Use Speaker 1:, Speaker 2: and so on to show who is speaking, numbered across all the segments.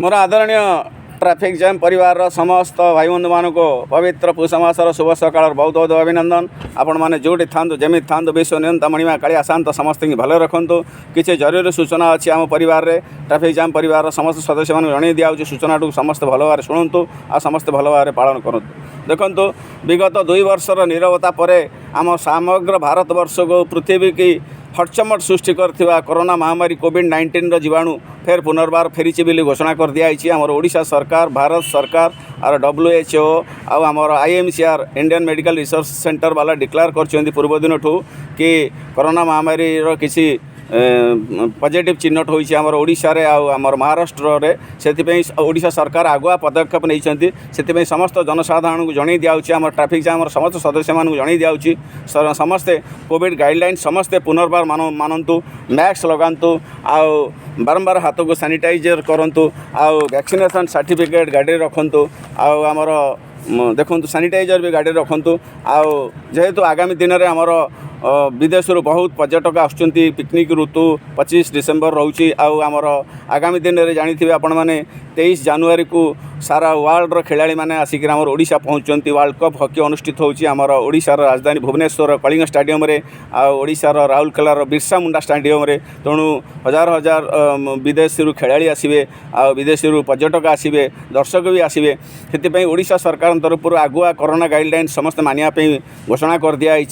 Speaker 1: मोर आदरणीय traffic jam परिवार समस्त भाई बंधु मान को पवित्र पुष मासर शुभ सकाल बहुत बहुत अभिनंदन। आपण मैंने जोटी था जमी था विश्व नियंता मणिमा कालिया शांत समस्त भले रखु। किसी जरूरी सूचना अच्छी आम परिवार रे ट्रैफिक जैम परिवार समस्त सदस्य मान जन दिया सूचना समस्त भल भाव शुणु आ समस्त भल भाव पालन करूँ। देखु विगत 2 वर्षर नीरवता पर आम समग्र भारतवर्ष को पृथ्वी की हटचमट सृष्टि करथिबा कोरोना महामारी कोविड-19 जीवाणु फेर पुनर्बार फेरी बोली घोषणा कर दिखाई। आमर ओडिशा सरकार भारत सरकार और WHO आउ आमर IMCR Indian medical research centre वाला डिक्लेयर कर पूर्व दिन ठू कि कोरोना महामारी किसी पॉजिटिव चिन्हट होइछि आमर ओडिशा रे आमर महाराष्ट्र रे। सेतिपई ओडिशा सरकार आगुआ पदक्षेप नहीं से समस्त जनसाधारण को जन दिया आम ट्रैफिक जाम समस्त सदस्य मानक जन दिया समस्ते कोविड गाइडलाइन समस्ते पुनर्बार मानतु मैक्स लगातु आउ बारंबार हाथ को सैनिटाइजर करूँ आउ वैक्सीनेशन सर्टिफिकेट गाड़ी रखु आउ आमर देखु सैनिटाइजर भी गाड़ी रखु आउ जेहेतु आगामी दिन में आमर विदेश बहुत पर्यटक आसुँच पिकनिक ऋतु 25 डिसेम्बर रोचे आमर आगामी दिन में जानी आपण मैंने 23 जनवरी को सारा वर्ल्ड खेलाड़ी मैंने आसिक आम ओडिशा पहुँचती। वर्ल्ड कप हॉकी अनुष्ठित होची आमर ओडिशार राजधानी भुवनेश्वर कलिंग स्टेडियम रे ओडिशार राउरकेलार बिरसा मुंडा स्टेडियम रे। तेणु हजार हजार विदेश खेलाड़ी आसवे विदेश पर्यटक आसवे दर्शक भी आसवे। से ओडिशा सरकार तरफ आगुआ कोरोना गाइडलाइन समस्त मानियापी घोषणा कर दिखाई।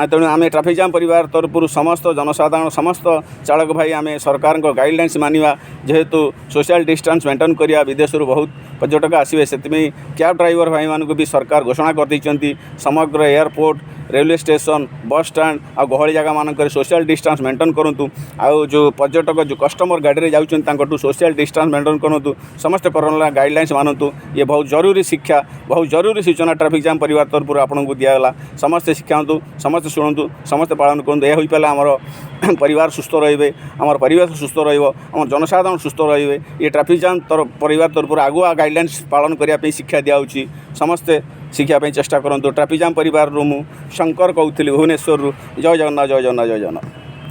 Speaker 1: तेणु आम ट्रैफिक जाम परिवार तरफ समस्त जनसाधारण समस्त चालक भाई आम सरकार गाइडलाइंस मानिवा जेहेतु सोशल डिस्टेंस मेंटेन करिया विदेश बहुत पर्यटक आसवे से कैब ड्राइवर भाई मानक भी सरकार घोषणा कर दी समग्र airport railway station bus stand आ गहली जगह मानक सोशल डिस्टेंस मेंटेन करूँ। आउ जो पर्यटक जो कस्टमर गाड़ी जाऊँ सोशल डिस्टेंस मेंटेन करूँ समस्त कोरोना गाइडलाइंस मानतु। ये बहुत जरूरी शिक्षा बहुत जरूरी सूचना ट्रैफिक जाम परिवार तरफ आपको दिगला। समस्ते शिखातु समस्ते शुणु समस्ते पालन करूँ। यह हो पाला आमर परिवार सुस्थ रे आम परिवेश सुस्थ रम जनसाधारण सुस्थ रे। ये ट्रैफिक जाम परिवार तरफ आगुआ गाइडलाइंस पालन करने शिक्षा दिखाऊँगी। समस्ते शिखापी चेष्टा करूँ। ट्रैफिक जाम परिवार मु शंकर कहूली भुवनेश्वर। जय जगन्नाथ जय जगन्नाथ जय जगन्नाथ।